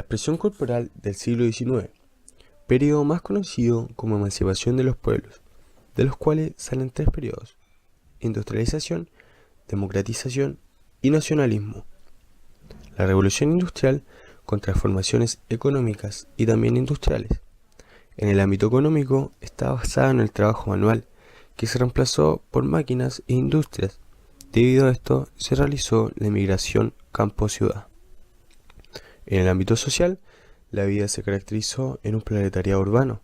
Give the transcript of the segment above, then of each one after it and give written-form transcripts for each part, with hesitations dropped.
expresión corporal del siglo XIX, periodo más conocido como emancipación de los pueblos, de los cuales salen tres periodos: industrialización, democratización y nacionalismo. La revolución industrial con transformaciones económicas y también industriales. En el ámbito económico está basada en el trabajo manual, que se reemplazó por máquinas e industrias. Debido a esto se realizó la emigración campo-ciudad. En el ámbito social, la vida se caracterizó en un proletariado urbano,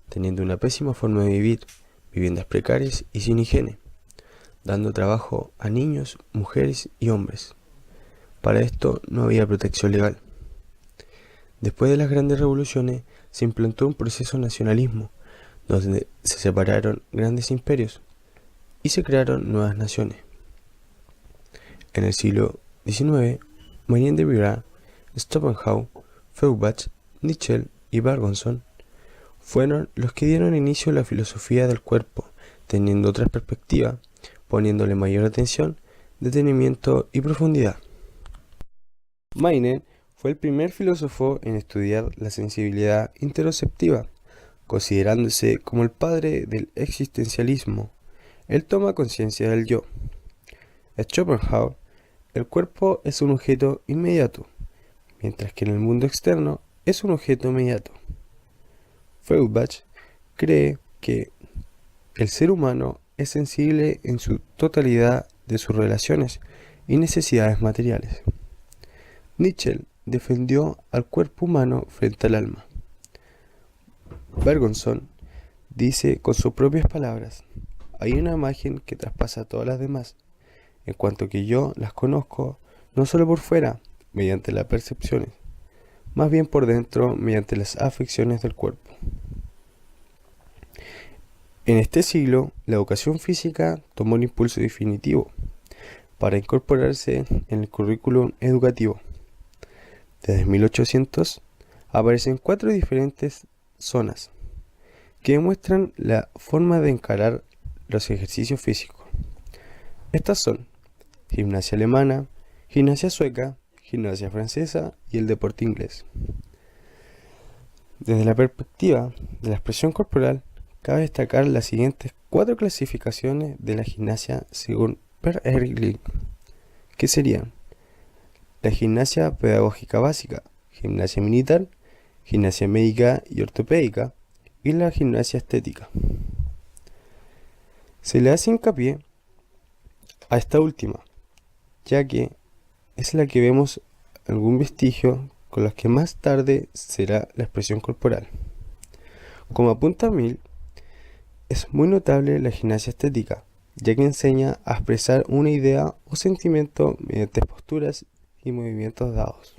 teniendo una pésima forma de vivir, viviendas precarias y sin higiene, dando trabajo a niños, mujeres y hombres. Para esto no había protección legal. Después de las grandes revoluciones se implantó un proceso de nacionalismo, donde se separaron grandes imperios y se crearon nuevas naciones. En el siglo XIX, Manet de Birat, Schopenhauer, Feuerbach, Nietzsche y Bergson fueron los que dieron inicio a la filosofía del cuerpo, teniendo otra perspectiva, poniéndole mayor atención, detenimiento y profundidad. Manet fue el primer filósofo en estudiar la sensibilidad interoceptiva, considerándose como el padre del existencialismo. Él toma conciencia del yo. Schopenhauer, el cuerpo es un objeto inmediato, mientras que en el mundo externo es un objeto inmediato. Feuerbach cree que el ser humano es sensible en su totalidad de sus relaciones y necesidades materiales. Nietzsche defendió al cuerpo humano frente al alma. Bergson dice con sus propias palabras: hay una imagen que traspasa a todas las demás, en cuanto que yo las conozco no solo por fuera, mediante las percepciones, más bien por dentro, mediante las afecciones del cuerpo. En este siglo, la educación física tomó un impulso definitivo para incorporarse en el currículum educativo. Desde 1800 aparecen 4 diferentes zonas que demuestran la forma de encarar los ejercicios físicos. Estas son gimnasia alemana, gimnasia sueca, gimnasia francesa y el deporte inglés. Desde la perspectiva de la expresión corporal, cabe destacar las siguientes 4 clasificaciones de la gimnasia según Per Ehrlich, que serían la gimnasia pedagógica básica, gimnasia militar, gimnasia médica y ortopédica y la gimnasia estética. Se le hace hincapié a esta última, ya que es la que vemos algún vestigio con las que más tarde será la expresión corporal. Como apunta Mill, es muy notable la gimnasia estética, ya que enseña a expresar una idea o sentimiento mediante posturas y movimientos dados.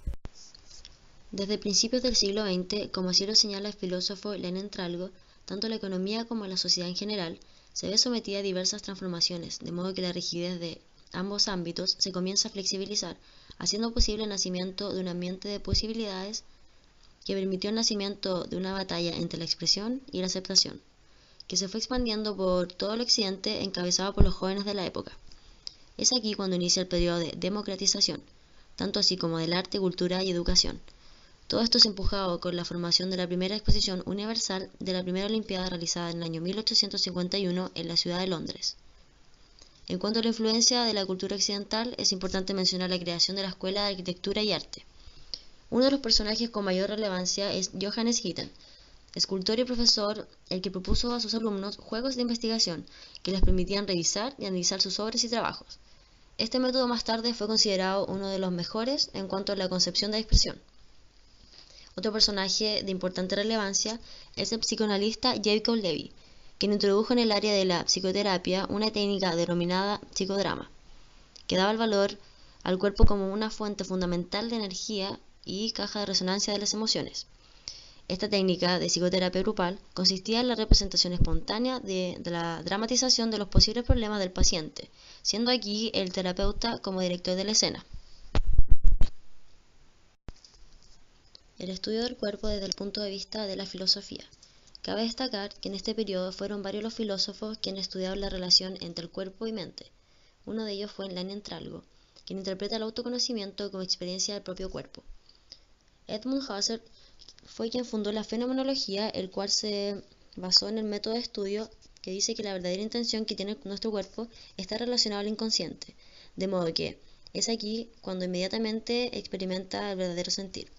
Desde principios del siglo XX, como así lo señala el filósofo Lenin Tralgo, tanto la economía como la sociedad en general se ve sometida a diversas transformaciones, de modo que la rigidez de ambos ámbitos se comienza a flexibilizar, haciendo posible el nacimiento de un ambiente de posibilidades que permitió el nacimiento de una batalla entre la expresión y la aceptación, que se fue expandiendo por todo el occidente encabezado por los jóvenes de la época. Es aquí cuando inicia el periodo de democratización, tanto así como del arte, cultura y educación. Todo esto es empujado con la formación de la primera exposición universal de la primera Olimpiada realizada en el año 1851 en la ciudad de Londres. En cuanto a la influencia de la cultura occidental, es importante mencionar la creación de la Escuela de Arquitectura y Arte. Uno de los personajes con mayor relevancia es Johannes Itten, escultor y profesor, el que propuso a sus alumnos juegos de investigación que les permitían revisar y analizar sus obras y trabajos. Este método más tarde fue considerado uno de los mejores en cuanto a la concepción de expresión. Otro personaje de importante relevancia es el psicoanalista Jacob Levy, quien introdujo en el área de la psicoterapia una técnica denominada psicodrama, que daba el valor al cuerpo como una fuente fundamental de energía y caja de resonancia de las emociones. Esta técnica de psicoterapia grupal consistía en la representación espontánea de la dramatización de los posibles problemas del paciente, siendo aquí el terapeuta como director de la escena. El estudio del cuerpo desde el punto de vista de la filosofía. Cabe destacar que en este periodo fueron varios los filósofos quienes estudiaron la relación entre el cuerpo y mente. Uno de ellos fue Lenin Tralgo, quien interpreta el autoconocimiento como experiencia del propio cuerpo. Edmund Husserl fue quien fundó la fenomenología, el cual se basó en el método de estudio que dice que la verdadera intención que tiene nuestro cuerpo está relacionada al inconsciente, de modo que es aquí cuando inmediatamente experimenta el verdadero sentir.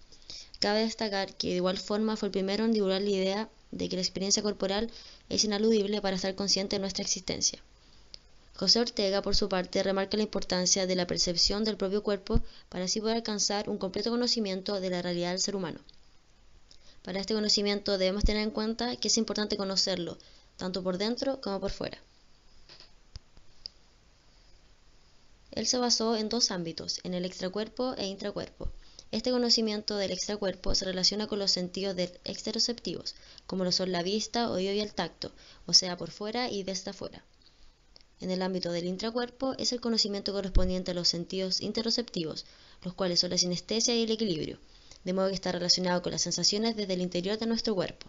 Cabe destacar que de igual forma fue el primero en divulgar la idea de que la experiencia corporal es inaludible para estar consciente de nuestra existencia. José Ortega, por su parte, remarca la importancia de la percepción del propio cuerpo para así poder alcanzar un completo conocimiento de la realidad del ser humano. Para este conocimiento debemos tener en cuenta que es importante conocerlo, tanto por dentro como por fuera. Él se basó en dos ámbitos, en el extracuerpo e intracuerpo. Este conocimiento del extracuerpo se relaciona con los sentidos exteroceptivos, como lo son la vista, oído y el tacto, o sea, por fuera y desde afuera. En el ámbito del intracuerpo es el conocimiento correspondiente a los sentidos interoceptivos, los cuales son la sinestesia y el equilibrio, de modo que está relacionado con las sensaciones desde el interior de nuestro cuerpo.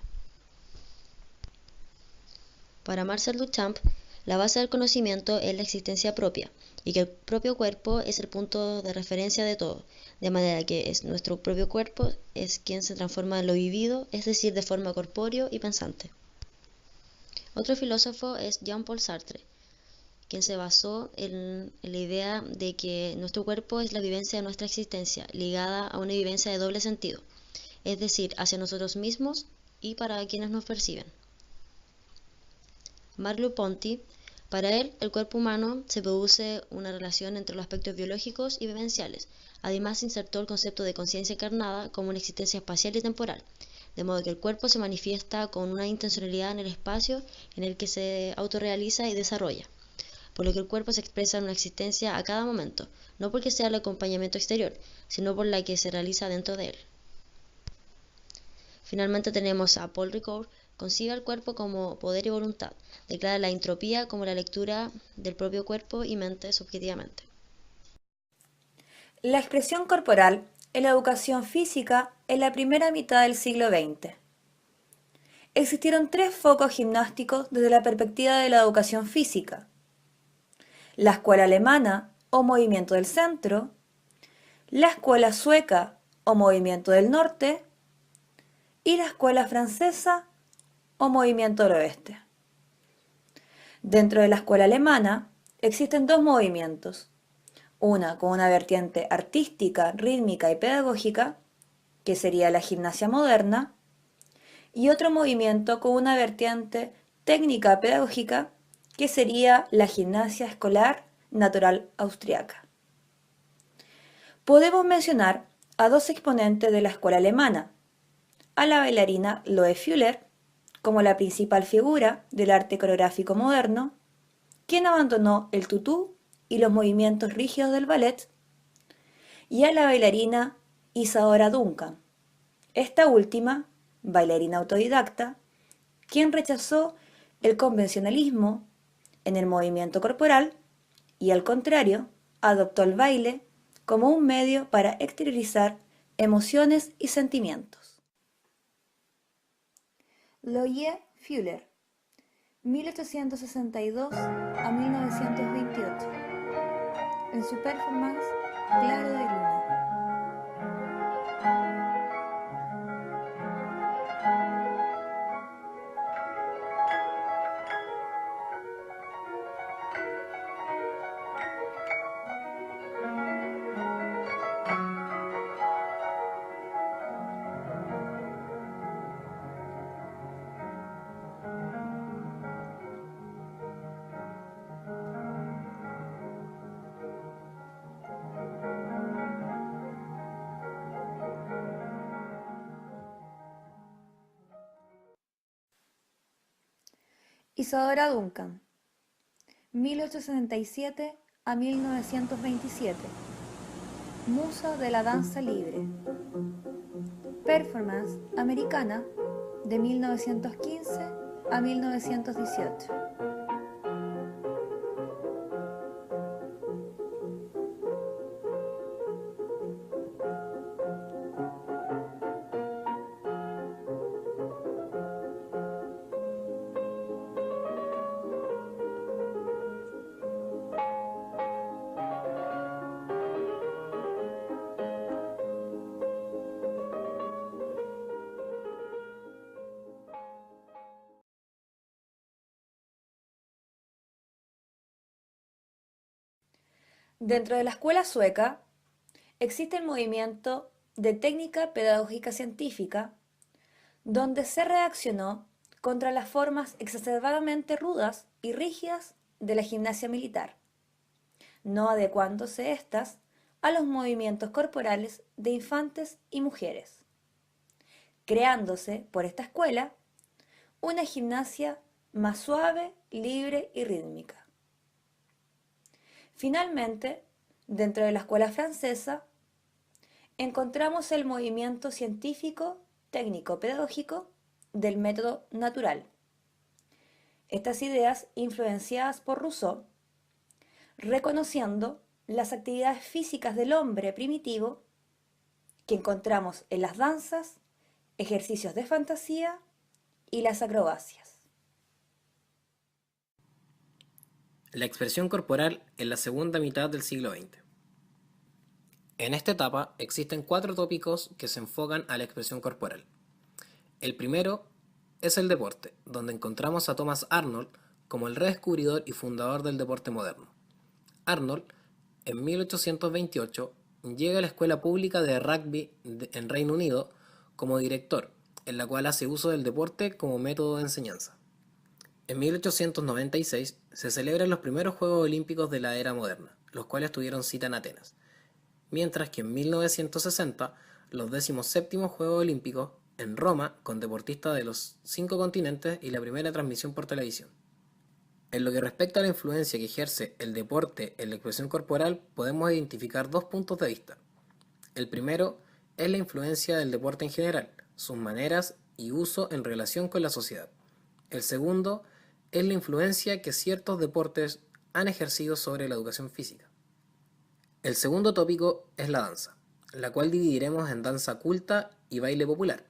Para Marcel Duchamp, la base del conocimiento es la existencia propia, y que el propio cuerpo es el punto de referencia de todo, de manera que es nuestro propio cuerpo es quien se transforma en lo vivido, es decir, de forma corpóreo y pensante. Otro filósofo es Jean-Paul Sartre, quien se basó en la idea de que nuestro cuerpo es la vivencia de nuestra existencia, ligada a una vivencia de doble sentido, es decir, hacia nosotros mismos y para quienes nos perciben. Merleau-Ponty, para él, el cuerpo humano se produce una relación entre los aspectos biológicos y vivenciales. Además, insertó el concepto de conciencia encarnada como una existencia espacial y temporal, de modo que el cuerpo se manifiesta con una intencionalidad en el espacio en el que se autorrealiza y desarrolla, por lo que el cuerpo se expresa en una existencia a cada momento, no porque sea el acompañamiento exterior, sino por la que se realiza dentro de él. Finalmente tenemos a Paul Ricoeur, concibe al cuerpo como poder y voluntad, declara la entropía como la lectura del propio cuerpo y mente subjetivamente. La expresión corporal en la educación física en la primera mitad del siglo XX. Existieron tres focos gimnásticos desde la perspectiva de la educación física: la escuela alemana o movimiento del centro, la escuela sueca o movimiento del norte y la escuela francesa o movimiento del oeste. Dentro de la escuela alemana existen dos movimientos, una con una vertiente artística, rítmica y pedagógica, que sería la gimnasia moderna, y otro movimiento con una vertiente técnica pedagógica, que sería la gimnasia escolar natural austriaca. Podemos mencionar a dos exponentes de la escuela alemana, a la bailarina Loe Fuller, como la principal figura del arte coreográfico moderno, quien abandonó el tutú y los movimientos rígidos del ballet, y a la bailarina Isadora Duncan, esta última, bailarina autodidacta, quien rechazó el convencionalismo en el movimiento corporal y, al contrario, adoptó el baile como un medio para exteriorizar emociones y sentimientos. Loie Fuller, 1862 a 1928, en su performance Claro de Luna. Isadora Duncan, 1877 a 1927, musa de la danza libre, performance americana de 1915 a 1918. Dentro de la escuela sueca existe el movimiento de técnica pedagógica científica, donde se reaccionó contra las formas exacerbadamente rudas y rígidas de la gimnasia militar, no adecuándose éstas a los movimientos corporales de infantes y mujeres, creándose por esta escuela una gimnasia más suave, libre y rítmica. Finalmente, dentro de la escuela francesa, encontramos el movimiento científico, técnico-pedagógico del método natural. Estas ideas influenciadas por Rousseau, reconociendo las actividades físicas del hombre primitivo que encontramos en las danzas, ejercicios de fantasía y las acrobacias. La expresión corporal en la segunda mitad del siglo XX. En esta etapa existen 4 tópicos que se enfocan a la expresión corporal. El primero es el deporte, donde encontramos a Thomas Arnold como el redescubridor y fundador del deporte moderno. Arnold, en 1828, llega a la escuela pública de rugby en Reino Unido como director, en la cual hace uso del deporte como método de enseñanza. En 1896 se celebran los primeros Juegos Olímpicos de la era moderna, los cuales tuvieron cita en Atenas, mientras que en 1960 los 17º Juegos Olímpicos en Roma con deportistas de los 5 continentes y la primera transmisión por televisión. En lo que respecta a la influencia que ejerce el deporte en la expresión corporal, podemos identificar 2 puntos de vista. El primero es la influencia del deporte en general, sus maneras y uso en relación con la sociedad. El segundo es la influencia que ciertos deportes han ejercido sobre la educación física. El segundo tópico es la danza, la cual dividiremos en danza culta y baile popular.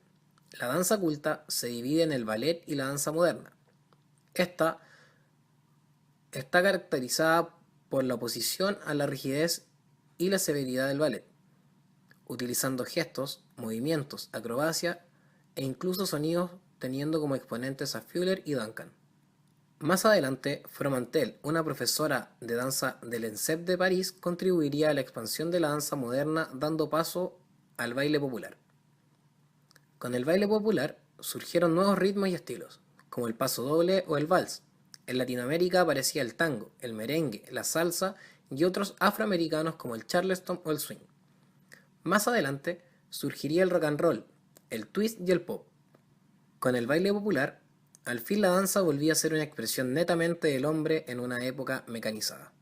La danza culta se divide en el ballet y la danza moderna. Esta está caracterizada por la oposición a la rigidez y la severidad del ballet, utilizando gestos, movimientos, acrobacia e incluso sonidos, teniendo como exponentes a Fuller y Duncan. Más adelante, Fromentel, una profesora de danza del ENSEP de París, contribuiría a la expansión de la danza moderna, dando paso al baile popular. Con el baile popular surgieron nuevos ritmos y estilos, como el paso doble o el vals. En Latinoamérica aparecía el tango, el merengue, la salsa y otros afroamericanos como el charleston o el swing. Más adelante surgiría el rock and roll, el twist y el pop. Con el baile popular, al fin la danza volvía a ser una expresión netamente del hombre en una época mecanizada.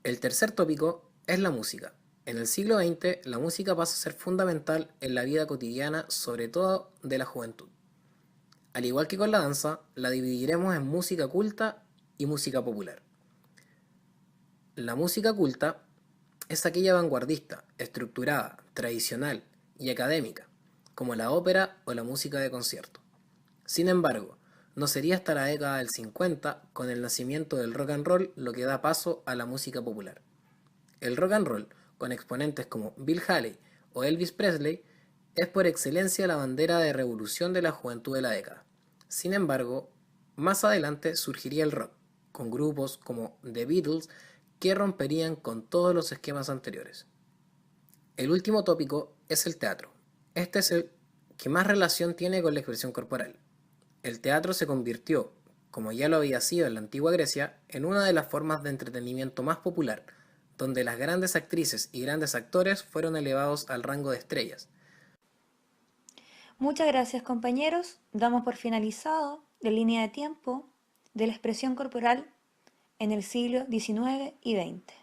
El tercer tópico es la música. En el siglo XX, la música pasa a ser fundamental en la vida cotidiana, sobre todo de la juventud. Al igual que con la danza, la dividiremos en música culta y música popular. La música culta es aquella vanguardista, estructurada, tradicional y académica, como la ópera o la música de concierto. Sin embargo, no sería hasta la década del 50, con el nacimiento del rock and roll, lo que da paso a la música popular. El rock and roll, con exponentes como Bill Haley o Elvis Presley, es por excelencia la bandera de revolución de la juventud de la década. Sin embargo, más adelante surgiría el rock, con grupos como The Beatles que romperían con todos los esquemas anteriores. El último tópico es el teatro. Este es el que más relación tiene con la expresión corporal. El teatro se convirtió, como ya lo había sido en la antigua Grecia, en una de las formas de entretenimiento más popular, donde las grandes actrices y grandes actores fueron elevados al rango de estrellas. Muchas gracias, compañeros. Damos por finalizado la línea de tiempo de la expresión corporal en el siglo XIX y XX.